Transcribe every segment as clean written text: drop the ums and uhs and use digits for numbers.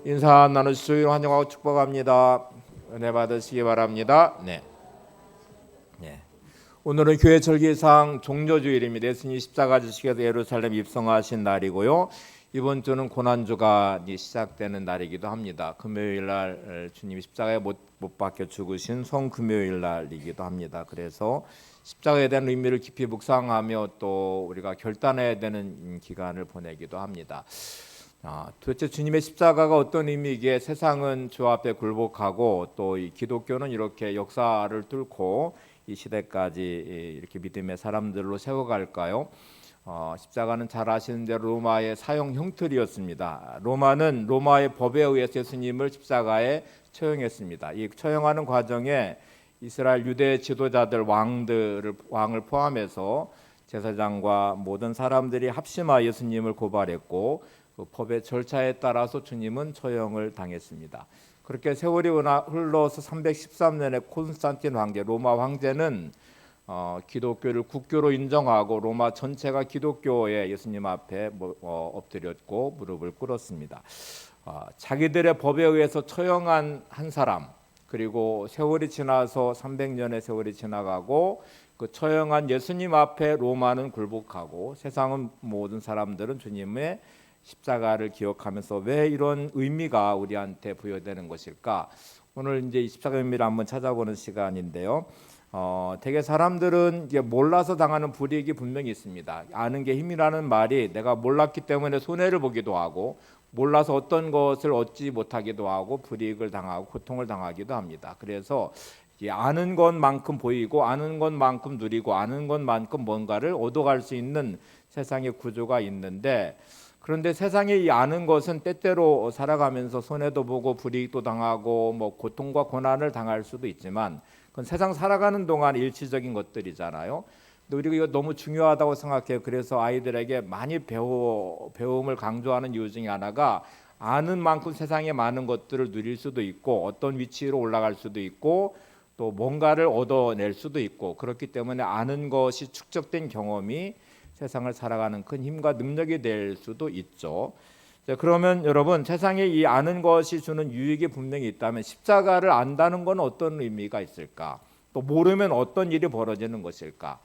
인사 나누시길 환영하고 축복합니다. 은혜 받으시기 바랍니다. 네. 오늘은 교회 절기상 종려주일입니다. 예수님이 십자가 지시기에서 예루살렘 입성하신 날이고요. 이번 주는 고난주가 시작되는 날이기도 합니다. 금요일 날 주님이 십자가에 못 박혀 죽으신 성금요일 날이기도 합니다. 그래서 십자가에 대한 의미를 깊이 묵상하며 또 우리가 결단해야 되는 기간을 보내기도 합니다. 도대체 주님의 십자가가 어떤 의미이기에 세상은 주 앞에 굴복하고 또 이 기독교는 이렇게 역사를 뚫고 이 시대까지 이렇게 믿음의 사람들로 세워갈까요? 십자가는 잘 아시는 대로 로마의 사형 형틀이었습니다. 로마의 법에 의해서 예수님을 십자가에 처형했습니다. 이 처형하는 과정에 이스라엘 유대 지도자들 왕을 포함해서 제사장과 모든 사람들이 합심하여 예수님을 고발했고 그 법의 절차에 따라서 주님은 처형을 당했습니다. 그렇게 세월이 흘러서 313년에 콘스탄틴 황제, 로마 황제는 기독교를 국교로 인정하고 로마 전체가 기독교에 예수님 앞에 엎드렸고 무릎을 꿇었습니다. 자기들의 법에 의해서 처형한 한 사람, 그리고 세월이 지나서 300년의 세월이 지나가고 그 처형한 예수님 앞에 로마는 굴복하고 세상은 모든 사람들은 주님의 십자가를 기억하면서 왜 이런 의미가 우리한테 부여되는 것일까? 오늘 이제 십자가 의미를 한번 찾아보는 시간인데요. 되게 사람들은 이게 몰라서 당하는 불이익이 분명히 있습니다. 아는 게 힘이라는 말이 내가 몰랐기 때문에 손해를 보기도 하고 몰라서 어떤 것을 얻지 못하기도 하고 불이익을 당하고 고통을 당하기도 합니다. 그래서 아는 것만큼 보이고 아는 것만큼 누리고 아는 것만큼 뭔가를 얻어갈 수 있는 세상의 구조가 있는데 그런데 세상에 이 아는 것은 때때로 살아가면서 손해도 보고 불이익도 당하고 고통과 고난을 당할 수도 있지만 그건 세상 살아가는 동안 일시적인 것들이잖아요. 근데 우리가 이거 너무 중요하다고 생각해요. 그래서 아이들에게 많이 배움을 강조하는 이유 중에 하나가 아는 만큼 세상에 많은 것들을 누릴 수도 있고 어떤 위치로 올라갈 수도 있고 또 뭔가를 얻어낼 수도 있고 그렇기 때문에 아는 것이 축적된 경험이 세상을 살아가는 큰 힘과 능력이 될 수도 있죠. 자, 그러면 여러분 세상에 이 아는 것이 주는 유익이 분명히 있다면 십자가를 안다는 건 어떤 의미가 있을까? 또 모르면 어떤 일이 벌어지는 것일까?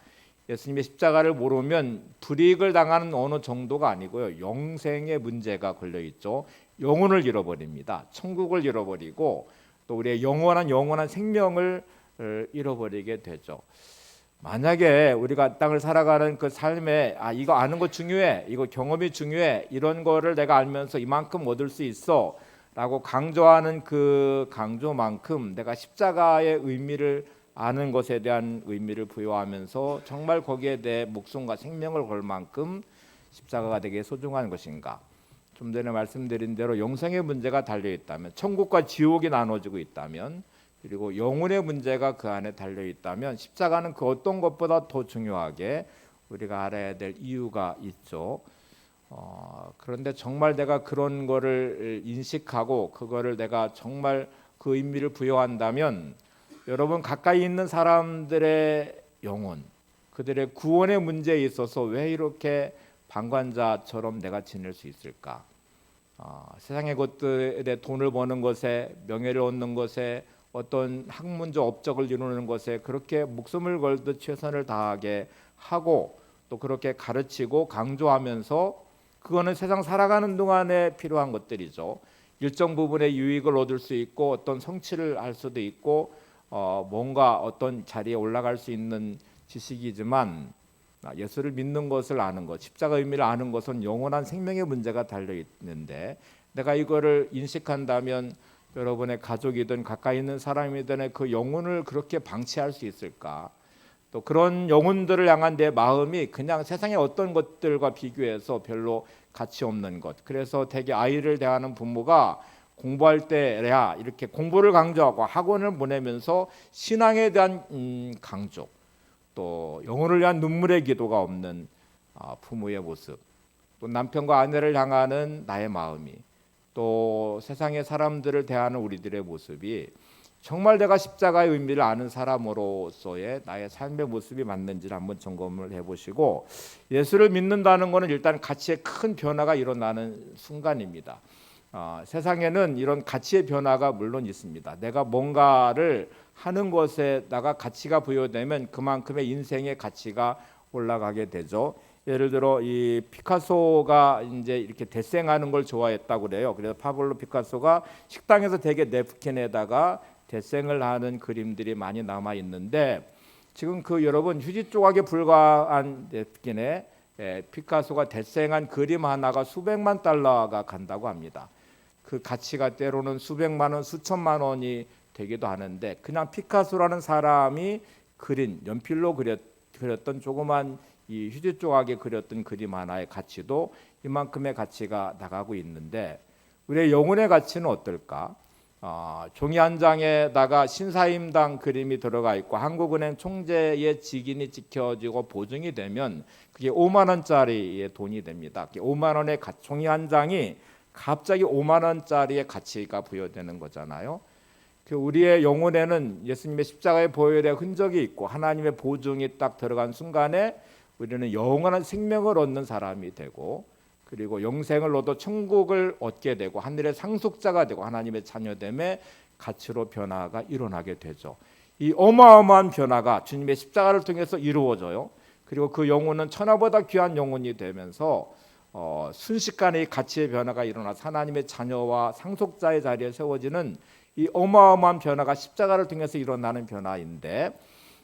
예수님의 십자가를 모르면 불이익을 당하는 어느 정도가 아니고요. 영생의 문제가 걸려 있죠. 영혼을 잃어버립니다. 천국을 잃어버리고 또 우리의 영원한 생명을 잃어버리게 되죠. 만약에 우리가 땅을 살아가는 그 삶에 이거 아는 거 중요해, 이거 경험이 중요해, 이런 거를 내가 알면서 이만큼 얻을 수 있어 라고 강조하는 그 강조만큼 내가 십자가의 의미를 아는 것에 대한 의미를 부여하면서 정말 거기에 대해 목숨과 생명을 걸 만큼 십자가가 되게 소중한 것인가. 좀 전에 말씀드린 대로 영생의 문제가 달려있다면, 천국과 지옥이 나눠지고 있다면, 그리고 영혼의 문제가 그 안에 달려있다면 십자가는 그 어떤 것보다 더 중요하게 우리가 알아야 될 이유가 있죠. 그런데 정말 내가 그런 거를 인식하고 그거를 내가 정말 그 의미를 부여한다면 여러분 가까이 있는 사람들의 영혼, 그들의 구원의 문제에 있어서 왜 이렇게 방관자처럼 내가 지낼 수 있을까? 세상의 것들에 돈을 버는 것에, 명예를 얻는 것에, 어떤 학문적 업적을 이루는 것에 그렇게 목숨을 걸듯 최선을 다하게 하고 또 그렇게 가르치고 강조하면서 그거는 세상 살아가는 동안에 필요한 것들이죠. 일정 부분의 유익을 얻을 수 있고 어떤 성취를 할 수도 있고 뭔가 어떤 자리에 올라갈 수 있는 지식이지만 예수를 믿는 것을 아는 것, 십자가 의미를 아는 것은 영원한 생명의 문제가 달려 있는데 내가 이거를 인식한다면 여러분의 가족이든 가까이 있는 사람이든 그 영혼을 그렇게 방치할 수 있을까? 또 그런 영혼들을 향한 내 마음이 그냥 세상의 어떤 것들과 비교해서 별로 가치 없는 것. 그래서 대개 아이를 대하는 부모가 공부할 때야 이렇게 공부를 강조하고 학원을 보내면서 신앙에 대한 강조, 또 영혼을 위한 눈물의 기도가 없는 부모의 모습, 또 남편과 아내를 향하는 나의 마음이, 또 세상의 사람들을 대하는 우리들의 모습이 정말 내가 십자가의 의미를 아는 사람으로서의 나의 삶의 모습이 맞는지를 한번 점검을 해보시고, 예수를 믿는다는 것은 일단 가치에 큰 변화가 일어나는 순간입니다. 세상에는 이런 가치의 변화가 물론 있습니다. 내가 뭔가를 하는 것에다가 가치가 부여되면 그만큼의 인생의 가치가 올라가게 되죠. 예를 들어 이 피카소가 이제 이렇게 데생하는 걸 좋아했다고 그래요. 그래서 파블로 피카소가 식당에서 대개 냅킨에다가 데생을 하는 그림들이 많이 남아 있는데, 지금 그 여러분 휴지 조각에 불과한 냅킨에 피카소가 데생한 그림 하나가 수백만 달러가 간다고 합니다. 그 가치가 때로는 수백만 원, 수천만 원이 되기도 하는데, 그냥 피카소라는 사람이 그린 연필로 그렸던 조그만 이 휴지 조각에 그렸던 그림 하나의 가치도 이만큼의 가치가 나가고 있는데, 우리의 영혼의 가치는 어떨까? 종이 한 장에다가 신사임당 그림이 들어가 있고 한국은행 총재의 직인이 찍혀지고 보증이 되면 그게 5만 원짜리의 돈이 됩니다. 5만 원의 종이 한 장이 갑자기 5만 원짜리의 가치가 부여되는 거잖아요. 우리의 영혼에는 예수님의 십자가의 보혈의 흔적이 있고 하나님의 보증이 딱 들어간 순간에 우리는 영원한 생명을 얻는 사람이 되고, 그리고 영생을 얻어 천국을 얻게 되고 하늘의 상속자가 되고 하나님의 자녀됨의 가치로 변화가 일어나게 되죠. 이 어마어마한 변화가 주님의 십자가를 통해서 이루어져요. 그리고 그 영혼은 천하보다 귀한 영혼이 되면서 순식간에 이 가치의 변화가 일어나서 하나님의 자녀와 상속자의 자리에 세워지는 이 어마어마한 변화가 십자가를 통해서 일어나는 변화인데,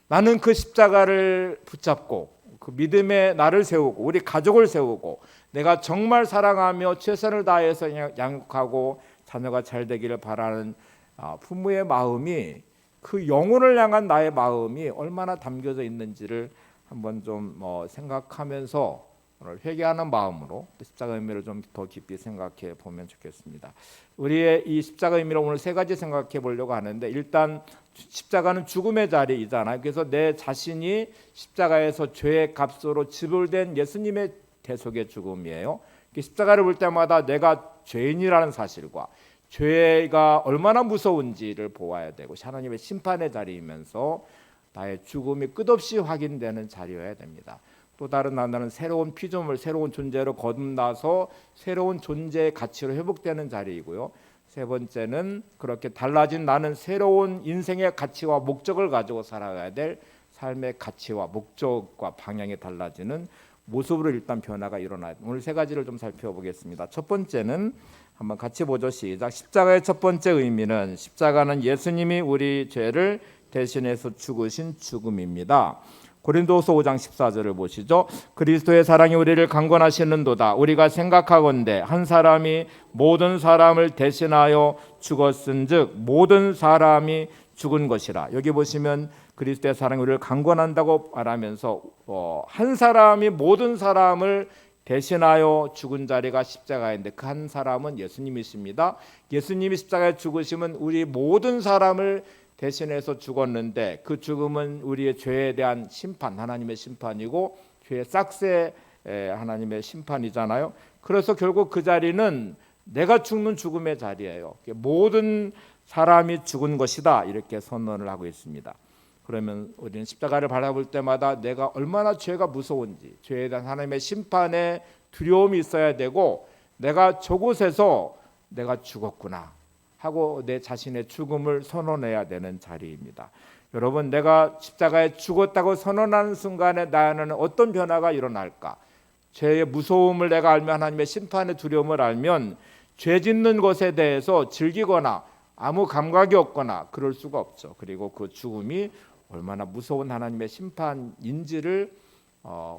나는 그 십자가를 붙잡고 그 믿음의 나를 세우고 우리 가족을 세우고 내가 정말 사랑하며 최선을 다해서 양육하고 자녀가 잘 되기를 바라는 부모의 마음이, 그 영혼을 향한 나의 마음이 얼마나 담겨져 있는지를 한번 좀 생각하면서 오늘 회개하는 마음으로 십자가 의미를 좀 더 깊이 생각해 보면 좋겠습니다. 우리의 이 십자가 의미를 오늘 세 가지 생각해 보려고 하는데, 일단 십자가는 죽음의 자리이잖아요. 그래서 내 자신이 십자가에서 죄의 값으로 지불된 예수님의 대속의 죽음이에요. 십자가를 볼 때마다 내가 죄인이라는 사실과 죄가 얼마나 무서운지를 보아야 되고, 하나님의 심판의 자리이면서 나의 죽음이 끝없이 확인되는 자리여야 됩니다. 또 다른 하나는 새로운 피조물, 새로운 존재로 거듭나서 새로운 존재의 가치로 회복되는 자리이고요. 세 번째는 그렇게 달라진 나는 새로운 인생의 가치와 목적을 가지고 살아가야 될 삶의 가치와 목적과 방향이 달라지는 모습으로 일단 변화가 일어나요. 오늘 세 가지를 좀 살펴보겠습니다. 첫 번째는 한번 같이 보죠. 시작. 십자가의 첫 번째 의미는, 십자가는 예수님이 우리 죄를 대신해서 죽으신 죽음입니다. 고린도서 5장 14절을 보시죠. 그리스도의 사랑이 우리를 강권하시는도다. 우리가 생각하건대 한 사람이 모든 사람을 대신하여 죽었은즉 모든 사람이 죽은 것이라. 여기 보시면 그리스도의 사랑이 우리를 강권한다고 말하면서 한 사람이 모든 사람을 대신하여 죽은 자리가 십자가인데, 그 한 사람은 예수님이십니다. 예수님이 십자가에 죽으시면 우리 모든 사람을 대신해서 죽었는데, 그 죽음은 우리의 죄에 대한 심판, 하나님의 심판이고 죄의 싹세 하나님의 심판이잖아요. 그래서 결국 그 자리는 내가 죽는 죽음의 자리예요. 모든 사람이 죽은 것이다, 이렇게 선언을 하고 있습니다. 그러면 우리는 십자가를 바라볼 때마다 내가 얼마나 죄가 무서운지, 죄에 대한 하나님의 심판에 두려움이 있어야 되고, 내가 저곳에서 내가 죽었구나 하고 내 자신의 죽음을 선언해야 되는 자리입니다. 여러분, 내가 십자가에 죽었다고 선언하는 순간에 나에는 어떤 변화가 일어날까? 죄의 무서움을 내가 알면, 하나님의 심판의 두려움을 알면 죄 짓는 것에 대해서 즐기거나 아무 감각이 없거나 그럴 수가 없죠. 그리고 그 죽음이 얼마나 무서운 하나님의 심판인지를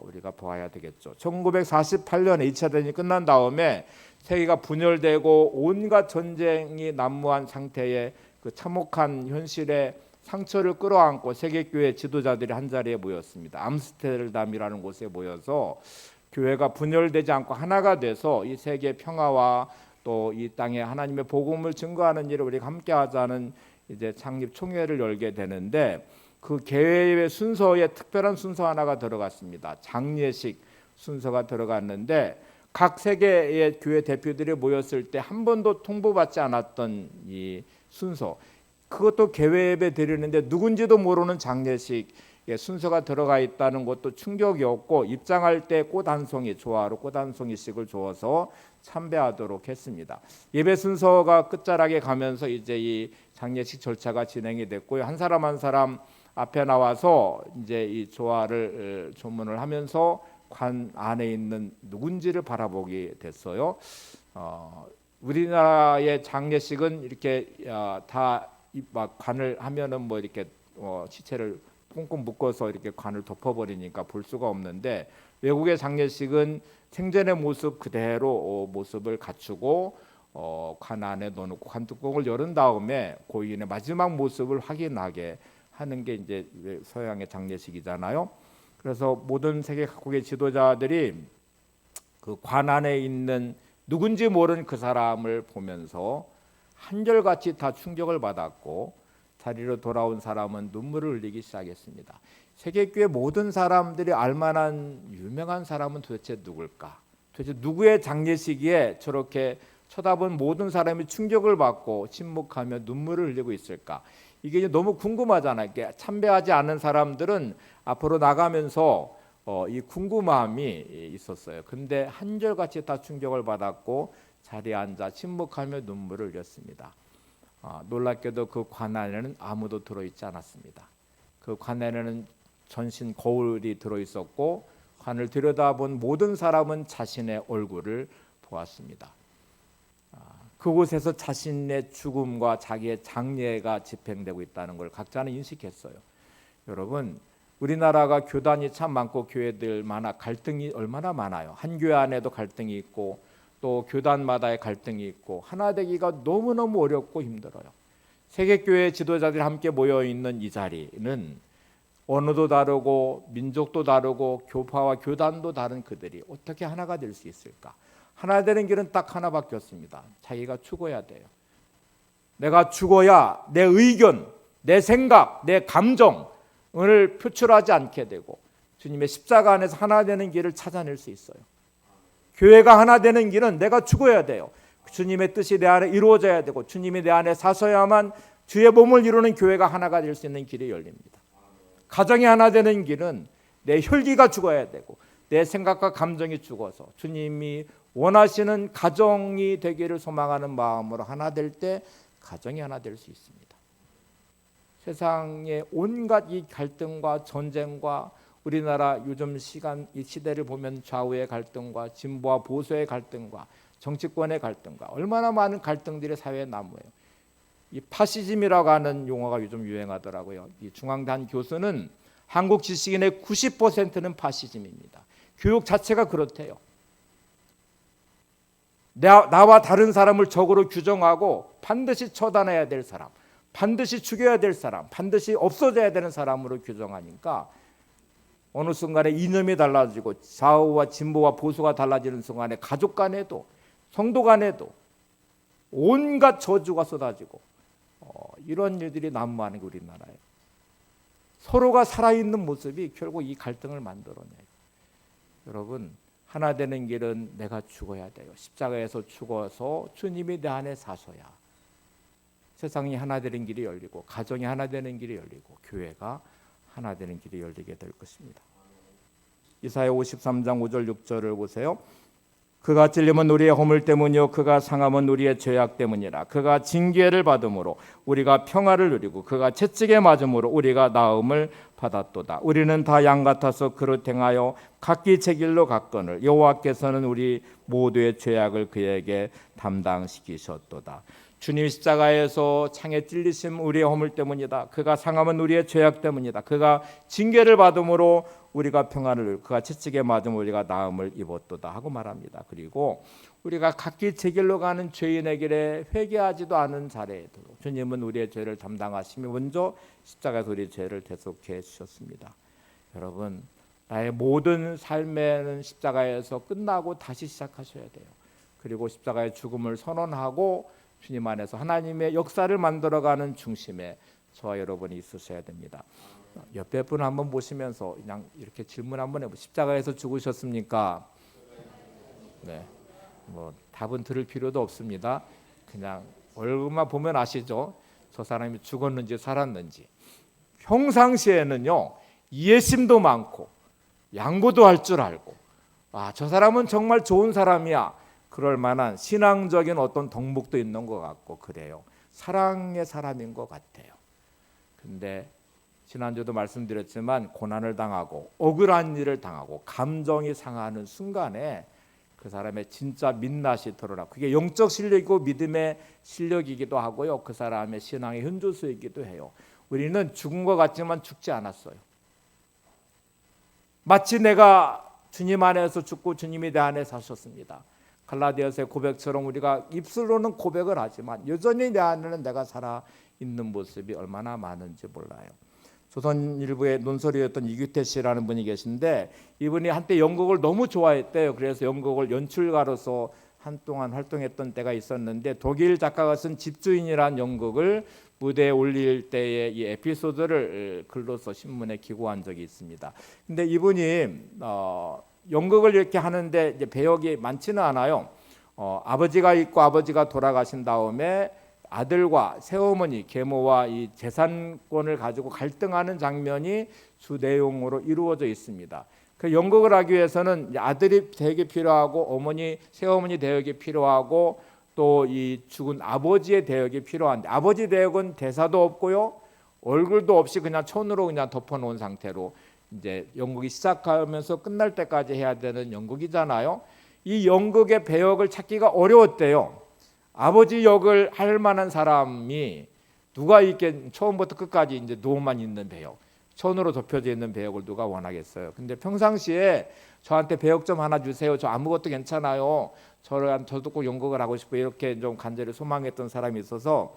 우리가 보아야 되겠죠. 1948년에 2차 대전이 끝난 다음에 세계가 분열되고 온갖 전쟁이 난무한 상태의 그 참혹한 현실에 상처를 끌어안고 세계교회 지도자들이 한자리에 모였습니다. 암스테르담이라는 곳에 모여서 교회가 분열되지 않고 하나가 돼서 이 세계 평화와 또 이 땅에 하나님의 복음을 증거하는 일을 우리가 함께 하자는 이제 창립 총회를 열게 되는데, 그 개회의 순서에 특별한 순서 하나가 들어갔습니다. 장례식 순서가 들어갔는데, 각 세계의 교회 대표들이 모였을 때 한 번도 통보받지 않았던 이 순서, 그것도 개회 예배 드리는데 누군지도 모르는 장례식 순서가 들어가 있다는 것도 충격이었고, 입장할 때 꽃 한 송이, 조화로 꽃 한 송이씩을 주어서 참배하도록 했습니다. 예배 순서가 끝자락에 가면서 이제 이 장례식 절차가 진행이 됐고요. 한 사람 한 사람 앞에 나와서 이제 이 조화를 조문을 하면서 관 안에 있는 누군지를 바라보게 됐어요. 우리나라의 장례식은 이렇게 다 막 관을 하면은 뭐 이렇게 시체를 꽁꽁 묶어서 이렇게 관을 덮어버리니까 볼 수가 없는데, 외국의 장례식은 생전의 모습 그대로 모습을 갖추고 관 안에 넣어놓고 관 뚜껑을 열은 다음에 고인의 마지막 모습을 확인하게 하는 게 이제 서양의 장례식이잖아요. 그래서 모든 세계 각국의 지도자들이 그 관 안에 있는 누군지 모르는 그 사람을 보면서 한결같이 다 충격을 받았고, 자리로 돌아온 사람은 눈물을 흘리기 시작했습니다. 세계교회 모든 사람들이 알만한 유명한 사람은 도대체 누굴까? 도대체 누구의 장례식에 저렇게 쳐다본 모든 사람이 충격을 받고 침묵하며 눈물을 흘리고 있을까? 이게 너무 궁금하잖아요. 참배하지 않은 사람들은 앞으로 나가면서 이 궁금함이 있었어요. 근데 한결같이 다 충격을 받았고 자리에 앉아 침묵하며 눈물을 흘렸습니다. 놀랍게도 그 관 안에는 아무도 들어있지 않았습니다. 그 관 안에는 전신 거울이 들어있었고, 관을 들여다본 모든 사람은 자신의 얼굴을 보았습니다. 그곳에서 자신의 죽음과 자기의 장례가 집행되고 있다는 걸 각자는 인식했어요. 여러분, 우리나라가 교단이 참 많고 교회들마다 갈등이 얼마나 많아요. 한 교회 안에도 갈등이 있고 또 교단마다의 갈등이 있고 하나 되기가 너무너무 어렵고 힘들어요. 세계교회 지도자들이 함께 모여있는 이 자리는 언어도 다르고 민족도 다르고 교파와 교단도 다른 그들이 어떻게 하나가 될 수 있을까? 하나 되는 길은 딱 하나밖에 없습니다. 자기가 죽어야 돼요. 내가 죽어야 내 의견, 내 생각, 내 감정을 표출하지 않게 되고 주님의 십자가 안에서 하나 되는 길을 찾아낼 수 있어요. 교회가 하나 되는 길은 내가 죽어야 돼요. 주님의 뜻이 내 안에 이루어져야 되고 주님이 내 안에 사셔야만 주의 몸을 이루는 교회가 하나가 될 수 있는 길이 열립니다. 가정이 하나 되는 길은 내 혈기가 죽어야 되고 내 생각과 감정이 죽어서 주님이 원하시는 가정이 되기를 소망하는 마음으로 하나 될 때 가정이 하나 될 수 있습니다. 세상의 온갖 이 갈등과 전쟁과 우리나라 요즘 이 시대를 보면 좌우의 갈등과 진보와 보수의 갈등과 정치권의 갈등과 얼마나 많은 갈등들이 사회에 난무해요. 이 파시즘이라고 하는 용어가 요즘 유행하더라고요. 이 중앙대 교수는 한국 지식인의 90%는 파시즘입니다. 교육 자체가 그렇대요. 나와 다른 사람을 적으로 규정하고 반드시 처단해야 될 사람, 반드시 죽여야 될 사람, 반드시 없어져야 되는 사람으로 규정하니까 어느 순간에 이념이 달라지고 좌우와 진보와 보수가 달라지는 순간에 가족 간에도 성도 간에도 온갖 저주가 쏟아지고 이런 일들이 난무하는 게 우리나라예요. 서로가 살아있는 모습이 결국 이 갈등을 만들어내요. 여러분, 하나 되는 길은 내가 죽어야 돼요. 십자가에서 죽어서 주님이 내 안에 사셔야 세상이 하나 되는 길이 열리고 가정이 하나 되는 길이 열리고 교회가 하나 되는 길이 열리게 될 것입니다. 이사야 53장 5절 6절을 보세요. 그가 찔림은 우리의 허물 때문이요 그가 상함은 우리의 죄악 때문이라. 그가 징계를 받음으로 우리가 평화를 누리고 그가 채찍에 맞음으로 우리가 나음을 받았도다. 우리는 다 양 같아서 그릇 행하여 각기 제 길로 갔거늘 여호와께서는 우리 모두의 죄악을 그에게 담당시키셨도다. 주님 십자가에서 창에 찔리심 우리의 허물 때문이다. 그가 상함은 우리의 죄악 때문이다. 그가 징계를 받음으로 우리가 평안을 누리고 그가 채찍에 맞음 우리가 나음을 입었도다 하고 말합니다. 그리고 우리가 각기 제 길로 가는 죄인의 길에 회개하지도 않은 자리에도 주님은 우리의 죄를 담당하시며 먼저 십자가에서 우리의 죄를 대속해 주셨습니다. 여러분, 나의 모든 삶에는 십자가에서 끝나고 다시 시작하셔야 돼요. 그리고 십자가의 죽음을 선언하고 주님 안에서 하나님의 역사를 만들어가는 중심에 저와 여러분이 있으셔야 됩니다. 옆에 분 한번 보시면서 그냥 이렇게 질문 한번 해보세요. 십자가에서 죽으셨습니까? 네, 뭐 답은 들을 필요도 없습니다. 그냥 얼굴만 보면 아시죠? 저 사람이 죽었는지 살았는지. 평상시에는요, 이해심도 많고 양보도 할 줄 알고, 저 사람은 정말 좋은 사람이야, 그럴 만한 신앙적인 어떤 덕목도 있는 것 같고 그래요. 사랑의 사람인 것 같아요. 근데 지난주도 말씀드렸지만 고난을 당하고 억울한 일을 당하고 감정이 상하는 순간에 그 사람의 진짜 민낯이 드러나. 그게 영적 실력이고 믿음의 실력이기도 하고요, 그 사람의 신앙의 현주소이기도 해요. 우리는 죽은 것 같지만 죽지 않았어요. 마치 내가 주님 안에서 죽고 주님이 내 안에 사셨습니다. 갈라디아서의 고백처럼 우리가 입술로는 고백을 하지만 여전히 내 안에는 내가 살아있는 모습이 얼마나 많은지 몰라요. 조선일보의 논설위였던 이규태 씨라는 분이 계신데, 이분이 한때 연극을 너무 좋아했대요. 그래서 연극을 연출가로서 한동안 활동했던 때가 있었는데, 독일 작가가 쓴 집주인이라는 연극을 무대에 올릴 때의 이 에피소드를 글로써 신문에 기고한 적이 있습니다. 근데 이분이 연극을 이렇게 하는데 이제 배역이 많지는 않아요. 아버지가 있고 아버지가 돌아가신 다음에 아들과 새어머니, 계모와 이 재산권을 가지고 갈등하는 장면이 주 내용으로 이루어져 있습니다. 그 연극을 하기 위해서는 아들이 대역이 필요하고 어머니, 새어머니 대역이 필요하고 또 이 죽은 아버지의 대역이 필요한데, 아버지 대역은 대사도 없고요, 얼굴도 없이 그냥 천으로 그냥 덮어놓은 상태로 이제 연극이 시작하면서 끝날 때까지 해야 되는 연극이잖아요. 이 연극의 배역을 찾기가 어려웠대요. 아버지 역을 할 만한 사람이 누가 있겠, 처음부터 끝까지 이제 누워만 있는 배역, 천으로 덮여져 있는 배역을 누가 원하겠어요. 근데 평상시에 저한테 배역 좀 하나 주세요, 저 아무것도 괜찮아요, 저도 꼭 연극을 하고 싶어요, 이렇게 좀 간절히 소망했던 사람이 있어서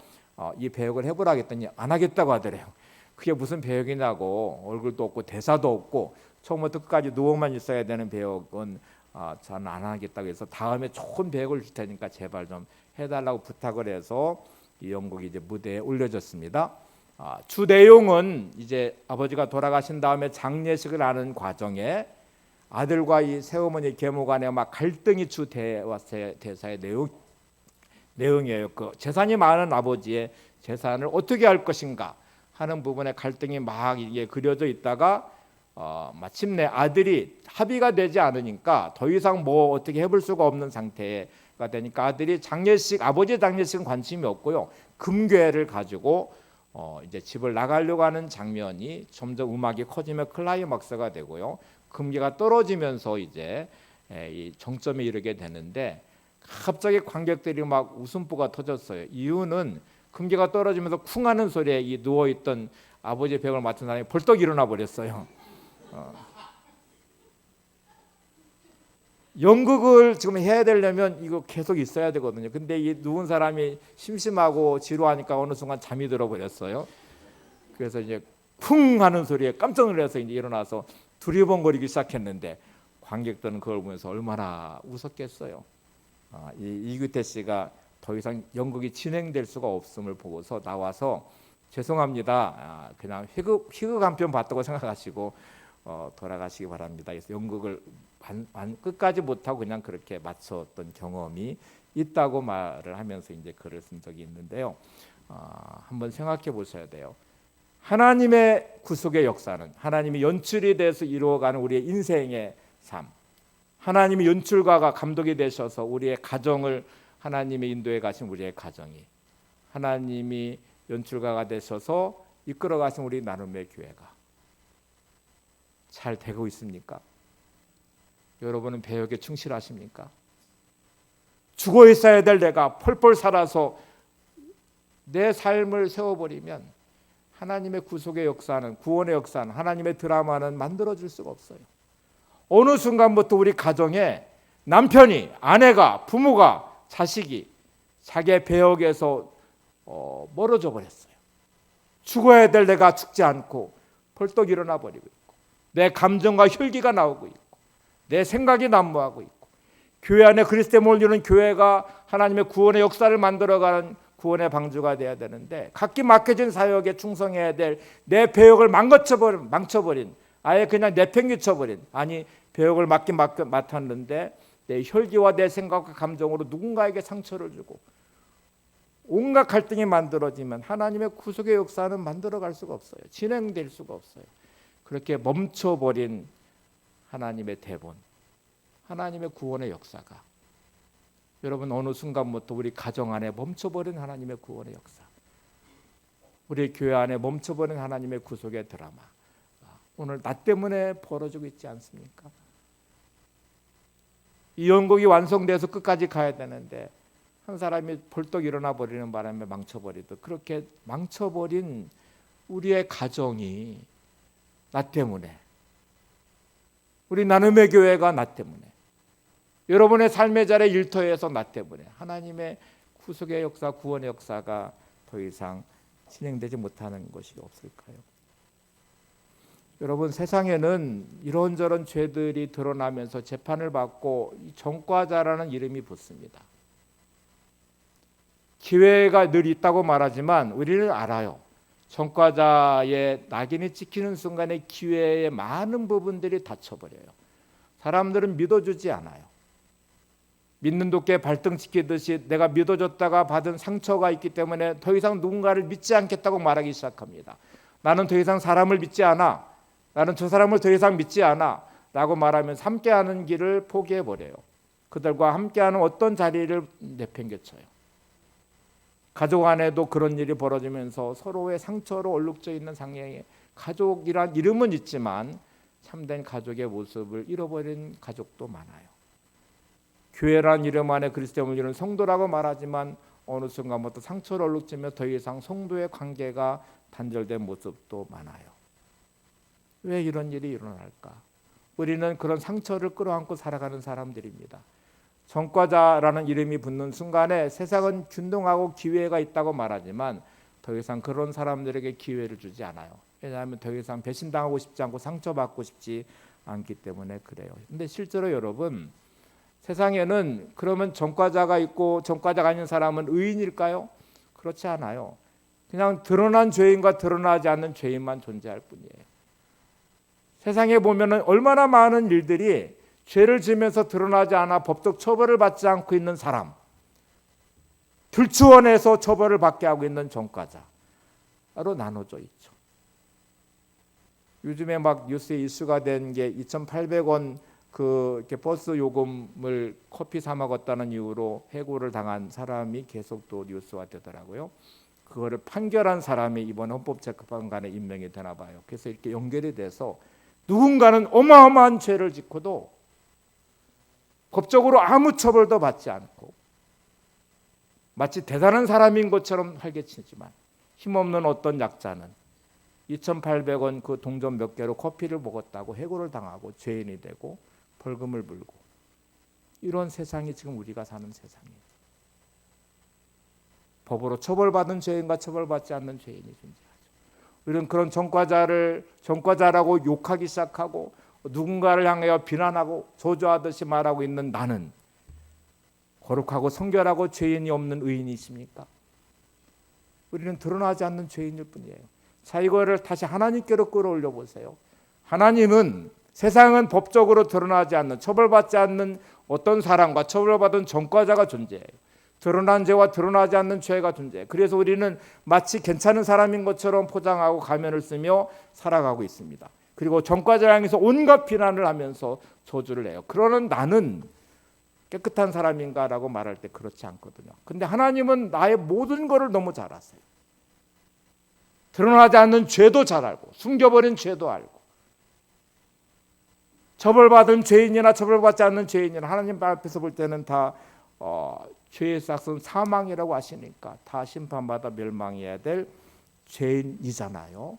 이 배역을 해보라 했더니 안 하겠다고 하더래요. 그게 무슨 배역이냐고, 얼굴도 없고 대사도 없고 처음부터 끝까지 누워만 있어야 되는 배역은 저는 안 하겠다고 해서 다음에 좋은 배역을 줄 테니까 제발 좀 해달라고 부탁을 해서 이 연극이 이제 무대에 올려졌습니다. 주 내용은 이제 아버지가 돌아가신 다음에 장례식을 하는 과정에 아들과 이 새어머니 계모 간에 막 갈등이 주 대사의 내용이에요. 그 재산이 많은 아버지의 재산을 어떻게 할 것인가 하는 부분에 갈등이 막 이게 그려져 있다가 마침내 아들이 합의가 되지 않으니까 더 이상 뭐 어떻게 해볼 수가 없는 상태가 되니까 아들이 아버지 장례식은 관심이 없고요, 금괴를 가지고 이제 집을 나가려고 하는 장면이 점점 음악이 커지며 클라이막스가 되고요, 금괴가 떨어지면서 이제 이 정점에 이르게 되는데, 갑자기 관객들이 막 웃음보가 터졌어요. 이유는 금괴가 떨어지면서 쿵 하는 소리에 이 누워있던 아버지의 배역을 맡은 사람이 벌떡 일어나 버렸어요. 연극을 지금 해야 되려면 이거 계속 있어야 되거든요. 근데 이 누운 사람이 심심하고 지루하니까 어느 순간 잠이 들어 버렸어요. 그래서 이제 쿵 하는 소리에 깜짝 놀라서 이제 일어나서 두리번거리기 시작했는데, 관객들은 그걸 보면서 얼마나 웃었겠어요. 이규태 씨가 더 이상 연극이 진행될 수가 없음을 보고서 나와서 죄송합니다, 그냥 희극 한 편 봤다고 생각하시고 돌아가시기 바랍니다. 그래서 연극을 끝까지 못하고 그냥 그렇게 마쳤던 경험이 있다고 말을 하면서 이제 글을 쓴 적이 있는데요. 한번 생각해 보셔야 돼요. 하나님의 구속의 역사는 하나님이 연출이 돼서 이루어가는 우리의 인생의 삶, 하나님이 연출가가 감독이 되셔서 우리의 가정을 하나님의 인도에 가신 우리의 가정이, 하나님이 연출가가 되셔서 이끌어 가신 우리 나눔의 교회가 잘 되고 있습니까? 여러분은 배역에 충실하십니까? 죽어 있어야 될 내가 펄펄 살아서 내 삶을 세워버리면 하나님의 구속의 역사는, 구원의 역사는, 하나님의 드라마는 만들어질 수가 없어요. 어느 순간부터 우리 가정에 남편이, 아내가, 부모가, 자식이 자기의 배역에서 멀어져 버렸어요. 죽어야 될 내가 죽지 않고 벌떡 일어나 버리고 있고, 내 감정과 혈기가 나오고 있고, 내 생각이 난무하고 있고, 교회 안에 그리스도의 몸을 이루는 교회가 하나님의 구원의 역사를 만들어가는 구원의 방주가 돼야 되는데, 각기 맡겨진 사역에 충성해야 될 내 배역을 망쳐버린, 아예 그냥 내팽개쳐버린, 아니 배역을 맡았는데 내 혈기와 내 생각과 감정으로 누군가에게 상처를 주고 온갖 갈등이 만들어지면 하나님의 구속의 역사는 만들어갈 수가 없어요. 진행될 수가 없어요. 그렇게 멈춰버린 하나님의 대본, 하나님의 구원의 역사가 여러분 어느 순간부터 우리 가정 안에 멈춰버린 하나님의 구원의 역사, 우리 교회 안에 멈춰버린 하나님의 구속의 드라마 오늘 나 때문에 벌어지고 있지 않습니까? 이 연극이 완성돼서 끝까지 가야 되는데 한 사람이 벌떡 일어나 버리는 바람에 망쳐버리듯 그렇게 망쳐버린 우리의 가정이 나 때문에, 우리 나눔의 교회가 나 때문에, 여러분의 삶의 자리에 일터에서 나 때문에 하나님의 구속의 역사, 구원의 역사가 더 이상 진행되지 못하는 것이 없을까요? 여러분, 세상에는 이런저런 죄들이 드러나면서 재판을 받고 전과자라는 이름이 붙습니다. 기회가 늘 있다고 말하지만 우리는 알아요. 전과자의 낙인이 찍히는 순간에 기회의 많은 부분들이 닫혀버려요. 사람들은 믿어주지 않아요. 믿는 도끼에 발등 찍히듯이 내가 믿어줬다가 받은 상처가 있기 때문에 더 이상 누군가를 믿지 않겠다고 말하기 시작합니다. 나는 더 이상 사람을 믿지 않아. 나는 저 사람을 더 이상 믿지 않아 라고 말하면 함께하는 길을 포기해버려요. 그들과 함께하는 어떤 자리를 내팽개쳐요. 가족 안에도 그런 일이 벌어지면서 서로의 상처로 얼룩져 있는 상황에 가족이란 이름은 있지만 참된 가족의 모습을 잃어버린 가족도 많아요. 교회란 이름 안에 그리스도를 이루는 성도라고 말하지만 어느 순간부터 상처를 얼룩지며 더 이상 성도의 관계가 단절된 모습도 많아요. 왜 이런 일이 일어날까? 우리는 그런 상처를 끌어안고 살아가는 사람들입니다. 전과자라는 이름이 붙는 순간에 세상은 균등하고 기회가 있다고 말하지만 더 이상 그런 사람들에게 기회를 주지 않아요. 왜냐하면 더 이상 배신당하고 싶지 않고 상처받고 싶지 않기 때문에 그래요. 근데 실제로 여러분, 세상에는 그러면 전과자가 있고 전과자가 아닌 사람은 의인일까요? 그렇지 않아요. 그냥 드러난 죄인과 드러나지 않는 죄인만 존재할 뿐이에요. 세상에 보면은 얼마나 많은 일들이 죄를 지면서 드러나지 않아 법적 처벌을 받지 않고 있는 사람, 불추원해서 처벌을 받게 하고 있는 전과자로 나눠져 있죠. 요즘에 막 뉴스에 이슈가 된 게 2,800원 이렇게 버스 요금을 커피 사 먹었다는 이유로 해고를 당한 사람이 계속 또 뉴스화 되더라고요. 그거를 판결한 사람이 이번 헌법재판관에 임명이 되나 봐요. 그래서 이렇게 연결이 돼서 누군가는 어마어마한 죄를 짓고도 법적으로 아무 처벌도 받지 않고 마치 대단한 사람인 것처럼 활개치지만 힘없는 어떤 약자는 2,800원 그 동전 몇 개로 커피를 먹었다고 해고를 당하고 죄인이 되고 벌금을 물고, 이런 세상이 지금 우리가 사는 세상이에요. 법으로 처벌받은 죄인과 처벌받지 않는 죄인이 존재하죠. 우리는 그런 전과자라고 욕하기 시작하고 누군가를 향하여 비난하고 저주하듯이 말하고 있는 나는 거룩하고 성결하고 죄인이 없는 의인이십니까? 우리는 드러나지 않는 죄인일 뿐이에요. 자, 이거를 다시 하나님께로 끌어올려 보세요. 하나님은, 세상은 법적으로 드러나지 않는, 처벌받지 않는 어떤 사람과 처벌받은 전과자가 존재해요. 드러난 죄와 드러나지 않는 죄가 존재해요. 그래서 우리는 마치 괜찮은 사람인 것처럼 포장하고 가면을 쓰며 살아가고 있습니다. 그리고 전과자를 향해서 온갖 비난을 하면서 저주를 해요. 그러는 나는 깨끗한 사람인가라고 말할 때 그렇지 않거든요. 근데 하나님은 나의 모든 것을 너무 잘 아세요. 드러나지 않는 죄도 잘 알고, 숨겨버린 죄도 알고, 처벌받은 죄인이나 처벌받지 않는 죄인이나 하나님 앞에서 볼 때는 다 죄의 싹은 사망이라고 하시니까 다 심판받아 멸망해야 될 죄인이잖아요.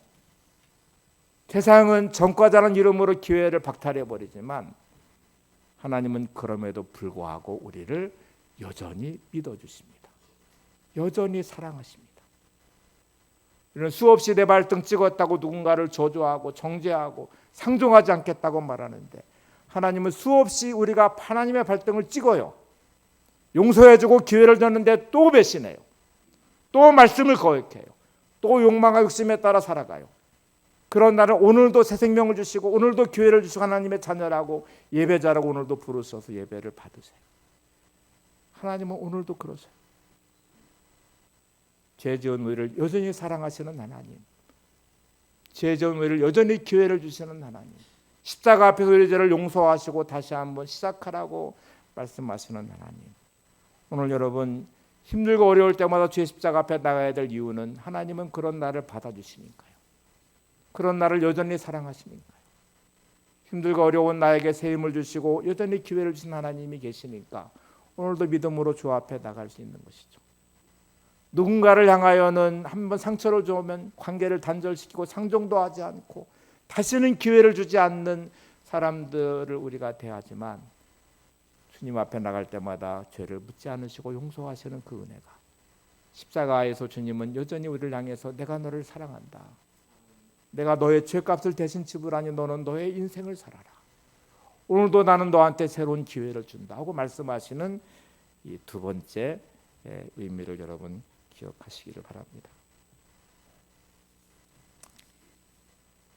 세상은 전과자라는 이름으로 기회를 박탈해버리지만 하나님은 그럼에도 불구하고 우리를 여전히 믿어주십니다. 여전히 사랑하십니다. 우리는 수없이 내 발등 찍었다고 누군가를 저주하고 정죄하고 상종하지 않겠다고 말하는데 하나님은 수없이 우리가 하나님의 발등을 찍어요. 용서해주고 기회를 줬는데 또 배신해요. 또 말씀을 거역해요. 또 욕망과 욕심에 따라 살아가요. 그런 나를 오늘도 새 생명을 주시고 오늘도 기회를 주시고 하나님의 자녀라고 예배자라고 오늘도 부르셔서 예배를 받으세요. 하나님은 오늘도 그러세요. 죄 지은 우리를 여전히 사랑하시는 하나님, 죄 지은 우리를 여전히 기회를 주시는 하나님, 십자가 앞에서 우리 죄를 용서하시고 다시 한번 시작하라고 말씀하시는 하나님. 오늘 여러분 힘들고 어려울 때마다 주의 십자가 앞에 나가야 될 이유는 하나님은 그런 나를 받아주시니까요. 그런 나를 여전히 사랑하시니까요. 힘들고 어려운 나에게 새 힘을 주시고 여전히 기회를 주신 하나님이 계시니까 오늘도 믿음으로 주 앞에 나갈 수 있는 것이죠. 누군가를 향하여는 한번 상처를 주면 관계를 단절시키고 상종도 하지 않고 다시는 기회를 주지 않는 사람들을 우리가 대하지만 주님 앞에 나갈 때마다 죄를 묻지 않으시고 용서하시는 그 은혜가, 십자가에서 주님은 여전히 우리를 향해서 내가 너를 사랑한다, 내가 너의 죄값을 대신 지불하니 너는 너의 인생을 살아라, 오늘도 나는 너한테 새로운 기회를 준다 하고 말씀하시는 이 두 번째 의미를 여러분 기억하시기를 바랍니다.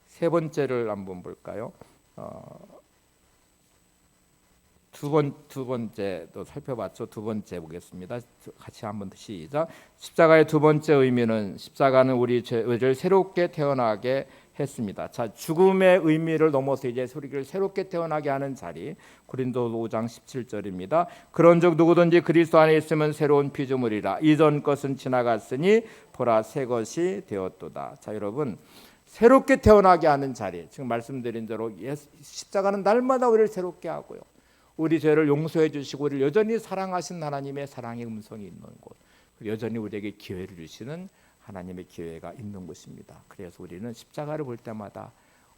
세 번째를 한번 볼까요? 두 번째도 살펴봤죠. 두 번째 보겠습니다. 같이 한번 시작. 십자가의 두 번째 의미는 십자가는 우리 죄를 새롭게 태어나게 했습니다. 자, 죽음의 의미를 넘어서 이제 우리를 새롭게 태어나게 하는 자리, 고린도 5장 17절입니다. 그런즉 누구든지 그리스도 안에 있으면 새로운 피조물이라, 이전 것은 지나갔으니 보라 새 것이 되었도다. 자, 여러분 새롭게 태어나게 하는 자리, 지금 말씀드린 대로 십자가는 날마다 우리를 새롭게 하고요, 우리 죄를 용서해 주시고 우리를 여전히 사랑하신 하나님의 사랑의 음성이 있는 곳, 여전히 우리에게 기회를 주시는 하나님의 기회가 있는 곳입니다. 그래서 우리는 십자가를 볼 때마다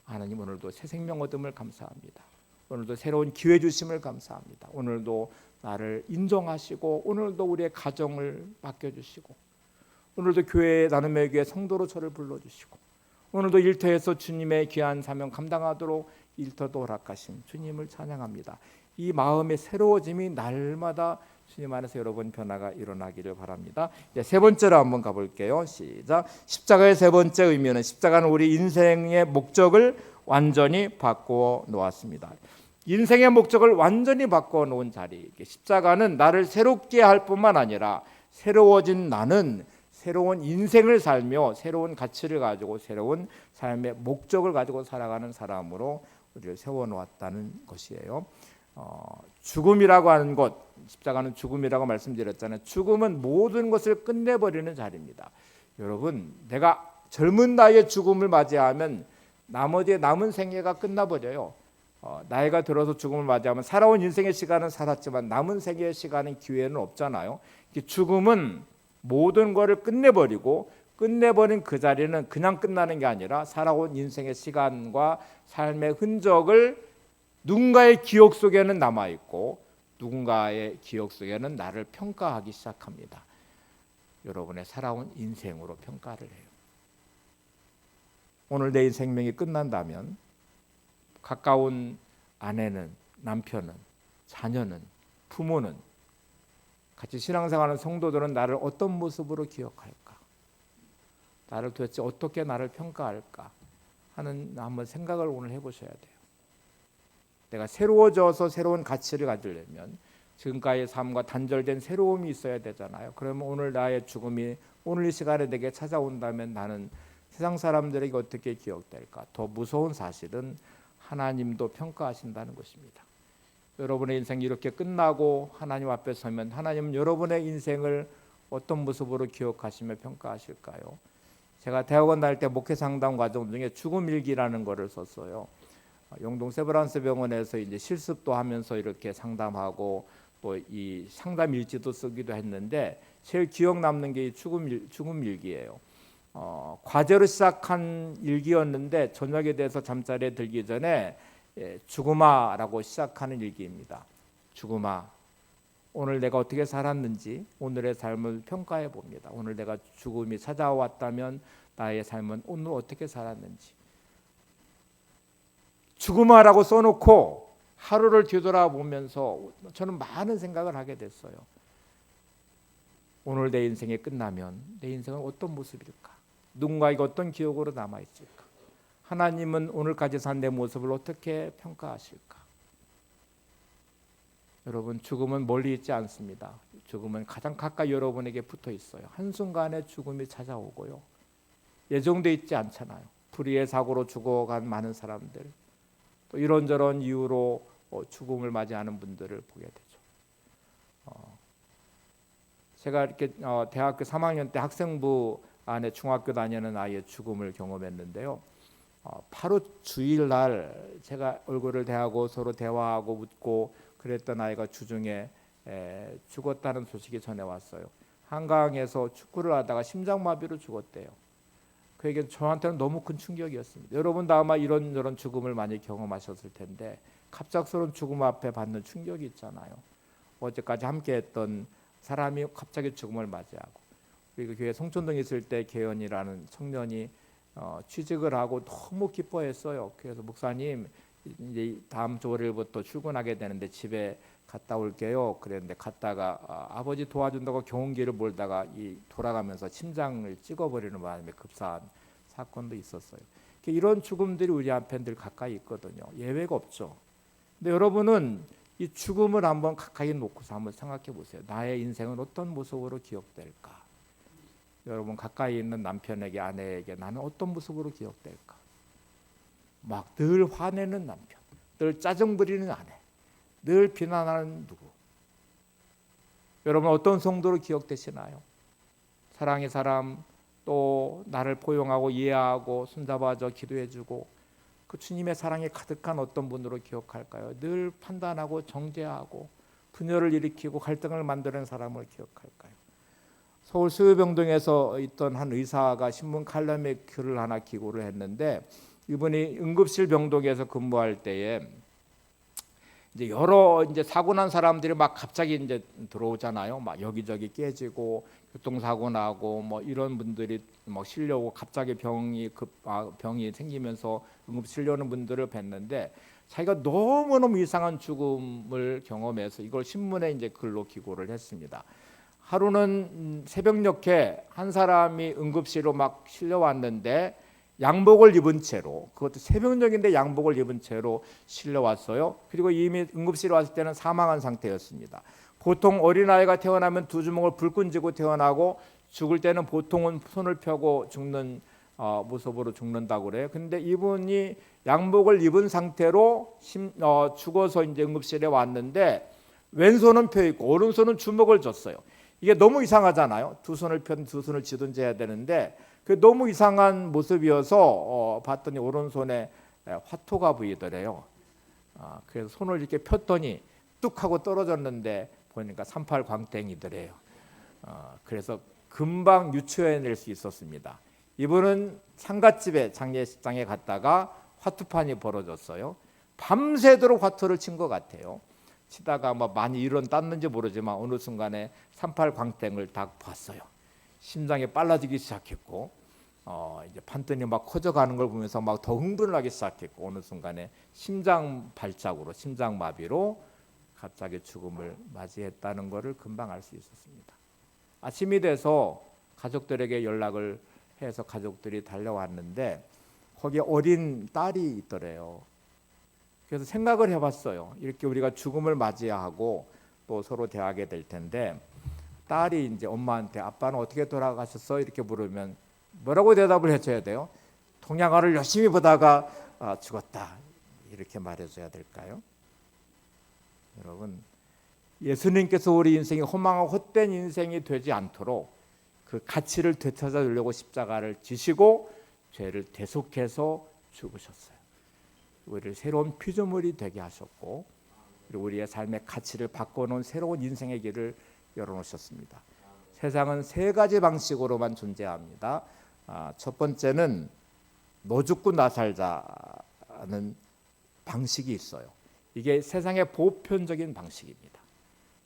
하나님 오늘도 새 생명 얻음을 감사합니다. 오늘도 새로운 기회 주심을 감사합니다. 오늘도 나를 인정하시고 오늘도 우리의 가정을 맡겨주시고 오늘도 교회 나눔의 교회 성도로 저를 불러주시고 오늘도 일터에서 주님의 귀한 사명 감당하도록 일터도 허락하신 주님을 찬양합니다. 이 마음의 새로워짐이 날마다 주님 안에서 여러분 변화가 일어나기를 바랍니다. 이제 세 번째로 한번 가볼게요. 시작. 십자가의 세 번째 의미는 십자가는 우리 인생의 목적을 완전히 바꾸어 놓았습니다. 인생의 목적을 완전히 바꾸어 놓은 자리. 십자가는 나를 새롭게 할 뿐만 아니라 새로워진 나는 새로운 인생을 살며 새로운 가치를 가지고 새로운 삶의 목적을 가지고 살아가는 사람으로 우리를 세워놓았다는 것이에요. 죽음이라고 하는 것, 십자가는 죽음이라고 말씀드렸잖아요. 죽음은 모든 것을 끝내버리는 자리입니다. 여러분, 내가 젊은 나이에 죽음을 맞이하면 나머지 남은 생애가 끝나버려요. 나이가 들어서 죽음을 맞이하면 살아온 인생의 시간은 살았지만 남은 생애의 시간은 기회는 없잖아요. 죽음은 모든 것을 끝내버리고 끝내버린 그 자리는 그냥 끝나는 게 아니라 살아온 인생의 시간과 삶의 흔적을 누군가의 기억 속에는 남아있고 누군가의 기억 속에는 나를 평가하기 시작합니다. 여러분의 살아온 인생으로 평가를 해요. 오늘 내 생명이 끝난다면 가까운 아내는, 남편은, 자녀는, 부모는, 같이 신앙생활하는 성도들은 나를 어떤 모습으로 기억할까? 나를 도대체 어떻게 나를 평가할까? 하는 한번 생각을 오늘 해보셔야 돼요. 내가 새로워져서 새로운 가치를 가지려면 지금까지의 삶과 단절된 새로움이 있어야 되잖아요. 그러면 오늘 나의 죽음이 오늘 이 시간에 내게 찾아온다면 나는 세상 사람들에게 어떻게 기억될까? 더 무서운 사실은 하나님도 평가하신다는 것입니다. 여러분의 인생이 이렇게 끝나고 하나님 앞에 서면 하나님은 여러분의 인생을 어떤 모습으로 기억하시며 평가하실까요? 제가 대학원 다닐 때 목회 상담 과정 중에 죽음 일기라는 거를 썼어요. 영동 세브란스 병원에서 이제 실습도 하면서 이렇게 상담하고 또 이 상담 일지도 쓰기도 했는데 제일 기억 남는 게 이 죽음 일기예요. 과제로 시작한 일기였는데 저녁에 대해서 잠자리에 들기 전에 죽음아라고 시작하는 일기입니다. 죽음아, 오늘 내가 어떻게 살았는지 오늘의 삶을 평가해 봅니다. 오늘 내가 죽음이 찾아왔다면 나의 삶은 오늘 어떻게 살았는지. 죽음아라고 써놓고 하루를 뒤돌아보면서 저는 많은 생각을 하게 됐어요. 오늘 내 인생이 끝나면 내 인생은 어떤 모습일까? 누군가에게 어떤 기억으로 남아있을까? 하나님은 오늘까지 산 내 모습을 어떻게 평가하실까? 여러분, 죽음은 멀리 있지 않습니다. 죽음은 가장 가까이 여러분에게 붙어 있어요. 한순간에 죽음이 찾아오고요. 예정돼 있지 않잖아요. 불의의 사고로 죽어간 많은 사람들, 또 이런저런 이유로 죽음을 맞이하는 분들을 보게 되죠. 제가 이렇게 대학교 3학년 때 학생부 안에 중학교 다니는 아이의 죽음을 경험했는데요. 바로 주일날 제가 얼굴을 대하고 서로 대화하고 웃고 그랬던 아이가 주중에 죽었다는 소식이 전해왔어요. 한강에서 축구를 하다가 심장마비로 죽었대요. 그에게 저한테는 너무 큰 충격이었습니다. 여러분도 아마 이런저런 죽음을 많이 경험하셨을 텐데 갑작스러운 죽음 앞에 받는 충격이 있잖아요. 어제까지 함께했던 사람이 갑자기 죽음을 맞이하고, 우리 교회 송천동에 있을 때 개연이라는 청년이 취직을 하고 너무 기뻐했어요. 그래서 목사님 이제 다음 주 월요일부터 출근하게 되는데 집에 갔다 올게요. 그랬는데 갔다가 아버지 도와준다고 경운기를 몰다가 돌아가면서 심장을 찍어버리는 바람에 급사한 사건도 있었어요. 이런 죽음들이 우리 앞에 늘 가까이 있거든요. 예외가 없죠. 근데 여러분은 이 죽음을 한번 가까이 놓고서 한번 생각해 보세요. 나의 인생은 어떤 모습으로 기억될까? 여러분 가까이 있는 남편에게, 아내에게 나는 어떤 모습으로 기억될까? 막 늘 화내는 남편, 늘 짜증 부리는 아내, 늘 비난하는 누구. 여러분 어떤 성도로 기억되시나요? 사랑의 사람, 또 나를 포용하고 이해하고 손잡아줘 기도해주고 그 주님의 사랑이 가득한 어떤 분으로 기억할까요? 늘 판단하고 정죄하고 분열을 일으키고 갈등을 만드는 사람을 기억할까요? 서울 수유병동에서 있던 한 의사가 신문 칼럼에 글을 하나 기고를 했는데, 이분이 응급실 병동에서 근무할 때에 이제 여러 사고 난 사람들이 막 갑자기 이제 들어오잖아요. 막 여기저기 깨지고 교통사고 나고 뭐 이런 분들이 막 실려오고 갑자기 병이 생기면서 응급실 오는 분들을 뵀는데, 자기가 너무너무 이상한 죽음을 경험해서 이걸 신문에 이제 글로 기고를 했습니다. 하루는 새벽녘에 한 사람이 응급실로 막 실려왔는데 양복을 입은 채로, 그것도 새벽녘인데 양복을 입은 채로 실려왔어요. 그리고 이미 응급실에 왔을 때는 사망한 상태였습니다. 보통 어린아이가 태어나면 두 주먹을 불끈 쥐고 태어나고 죽을 때는 보통은 손을 펴고 죽는 모습으로 죽는다고 그래요. 근데 이분이 양복을 입은 상태로 죽어서 이제 응급실에 왔는데 왼손은 펴 있고 오른손은 주먹을 줬어요. 이게 너무 이상하잖아요. 두 손을 편 두 손을 쥐든지 해야 되는데 그 너무 이상한 모습이어서 봤더니 오른손에 화토가 보이더래요. 그래서 손을 이렇게 폈더니 뚝 하고 떨어졌는데 보니까 38 광땡이더래요. 그래서 금방 유추해낼 수 있었습니다. 이분은 상갓집에 장례식장에 갔다가 화투판이 벌어졌어요. 밤새도록 화투를 친 것 같아요. 치다가 뭐 많이 일은 땄는지 모르지만 어느 순간에 38 광땡을 딱 봤어요. 심장이 빨라지기 시작했고 이제 판돈이 막 커져가는 걸 보면서 막 더 흥분을 하기 시작했고 어느 순간에 심장 발작으로 심장마비로 갑자기 죽음을 맞이했다는 것을 금방 알 수 있었습니다. 아침이 돼서 가족들에게 연락을 해서 가족들이 달려왔는데 거기에 어린 딸이 있더래요. 그래서 생각을 해봤어요. 이렇게 우리가 죽음을 맞이하고 또 서로 대하게 될 텐데 딸이 이제 엄마한테 아빠는 어떻게 돌아가셨어? 이렇게 물으면 뭐라고 대답을 해줘야 돼요? 동양화를 열심히 보다가 죽었다 이렇게 말해줘야 될까요? 여러분 예수님께서 우리 인생이 허망하고 헛된 인생이 되지 않도록 그 가치를 되찾아주려고 십자가를 지시고 죄를 대속해서 죽으셨어요. 우리를 새로운 피조물이 되게 하셨고 그리고 우리의 삶의 가치를 바꿔놓은 새로운 인생의 길을 열어놓으셨습니다. 세상은 세 가지 방식으로만 존재합니다. 첫 번째는 너 죽고 나 살자는 방식이 있어요. 이게 세상의 보편적인 방식입니다.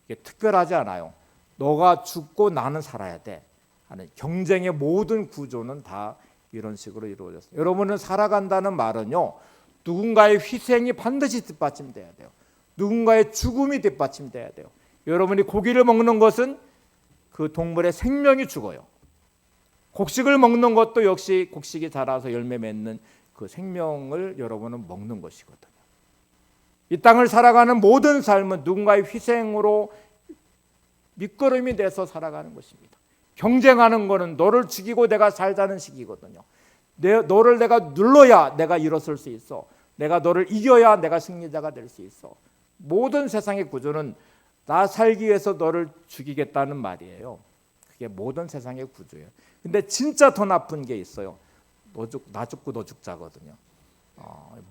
이게 특별하지 않아요. 너가 죽고 나는 살아야 돼 하는 경쟁의 모든 구조는 다 이런 식으로 이루어졌어요. 여러분은 살아간다는 말은요, 누군가의 희생이 반드시 뒷받침돼야 돼요. 누군가의 죽음이 뒷받침돼야 돼요. 여러분이 고기를 먹는 것은 그 동물의 생명이 죽어요. 곡식을 먹는 것도 역시 곡식이 자라서 열매 맺는 그 생명을 여러분은 먹는 것이거든요. 이 땅을 살아가는 모든 삶은 누군가의 희생으로 밑거름이 돼서 살아가는 것입니다. 경쟁하는 것은 너를 죽이고 내가 살자는 식이거든요. 너를 내가 눌러야 내가 일어설 수 있어. 내가 너를 이겨야 내가 승리자가 될 수 있어. 모든 세상의 구조는 나 살기 위해서 너를 죽이겠다는 말이에요. 그게 모든 세상의 구조예요. 근데 진짜 더 나쁜 게 있어요. 나 죽고 너 죽자거든요.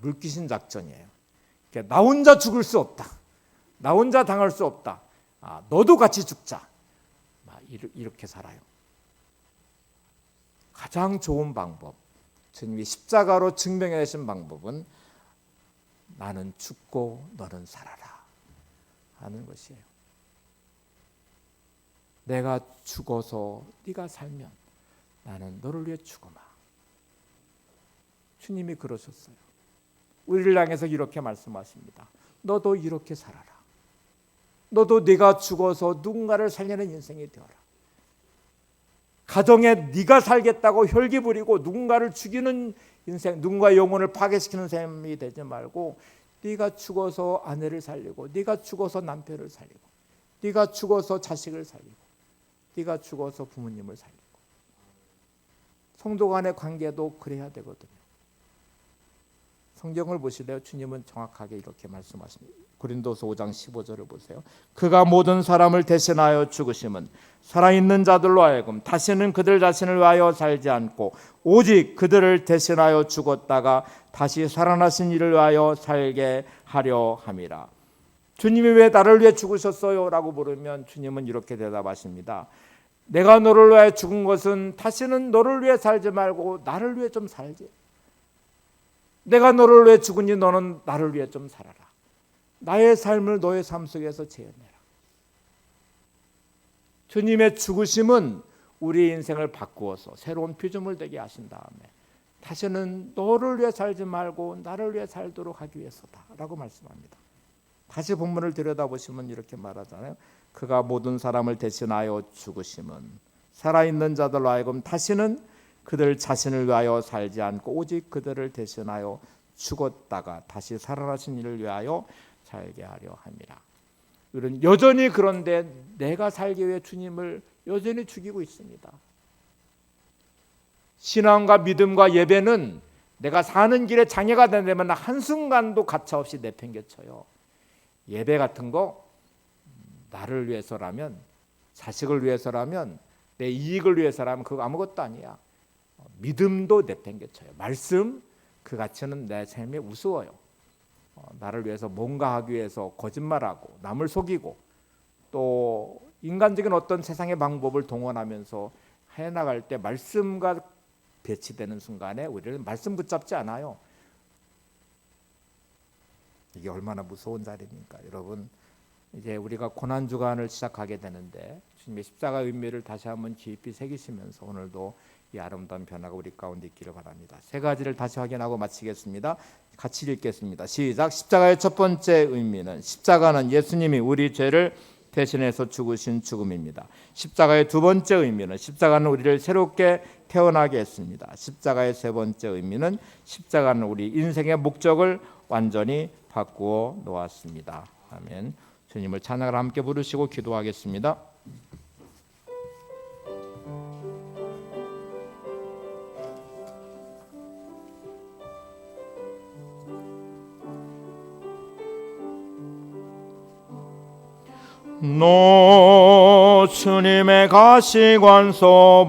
물귀신 작전이에요. 나 혼자 죽을 수 없다. 나 혼자 당할 수 없다. 너도 같이 죽자. 이렇게 살아요. 가장 좋은 방법, 주님이 십자가로 증명해내신 방법은 나는 죽고 너는 살아라 하는 것이에요. 내가 죽어서 네가 살면 나는 너를 위해 죽어마. 주님이 그러셨어요. 우리를 향해서 이렇게 말씀하십니다. 너도 이렇게 살아라. 너도 네가 죽어서 누군가를 살리는 인생이 되어라. 가정에 네가 살겠다고 혈기 부리고 누군가를 죽이는 인생, 누군가의 영혼을 파괴시키는 삶이 되지 말고 네가 죽어서 아내를 살리고 네가 죽어서 남편을 살리고 네가 죽어서 자식을 살리고 네가 죽어서 부모님을 살리고 성도 간의 관계도 그래야 되거든요. 성경을 보시래요. 주님은 정확하게 이렇게 말씀하십니다. 고린도서 5장 15절을 보세요. 그가 모든 사람을 대신하여 죽으심은 살아있는 자들로 하여금 다시는 그들 자신을 위하여 살지 않고 오직 그들을 대신하여 죽었다가 다시 살아나신 이를 위하여 살게 하려 함이라. 주님이 왜 나를 위해 죽으셨어요? 라고 물으면 주님은 이렇게 대답하십니다. 내가 너를 위해 죽은 것은 다시는 너를 위해 살지 말고 나를 위해 좀 살지. 내가 너를 위해 죽으니 너는 나를 위해 좀 살아라. 나의 삶을 너의 삶 속에서 재현해라. 주님의 죽으심은 우리 인생을 바꾸어서 새로운 피조물 되게 하신 다음에 다시는 너를 위해 살지 말고 나를 위해 살도록 하기 위해서다 라고 말씀합니다. 다시 본문을 들여다보시면 이렇게 말하잖아요. 그가 모든 사람을 대신하여 죽으심은 살아있는 자들로 하여금 다시는 그들 자신을 위하여 살지 않고 오직 그들을 대신하여 죽었다가 다시 살아나신 이를 위하여 살게 하려 함이라. 우리는 여전히 그런데 내가 살기 위해 주님을 여전히 죽이고 있습니다. 신앙과 믿음과 예배는 내가 사는 길에 장애가 되면 한순간도 가차없이 내팽개쳐요. 예배 같은 거 나를 위해서라면, 자식을 위해서라면, 내 이익을 위해서라면 그거 아무것도 아니야. 믿음도 내팽개쳐요. 말씀 그 가치는 내 삶에 우스워요. 나를 위해서 뭔가 하기 위해서 거짓말하고 남을 속이고 또 인간적인 어떤 세상의 방법을 동원하면서 해나갈 때 말씀과 배치되는 순간에 우리는 말씀 붙잡지 않아요. 이게 얼마나 무서운 자리입니까? 여러분, 이제 우리가 고난주간을 시작하게 되는데 주님의 십자가 의미를 다시 한번 깊이 새기시면서 오늘도 이 아름다운 변화가 우리 가운데 있기를 바랍니다. 세 가지를 다시 확인하고 마치겠습니다. 같이 읽겠습니다. 시작. 십자가의 첫 번째 의미는 십자가는 예수님이 우리 죄를 대신해서 죽으신 죽음입니다. 십자가의 두 번째 의미는 십자가는 우리를 새롭게 태어나게 했습니다. 십자가의 세 번째 의미는 십자가는 우리 인생의 목적을 완전히 바꾸어 놓았습니다. 아멘. 주님을 찬양을 함께 부르시고 기도하겠습니다. 너 주님의 가시관소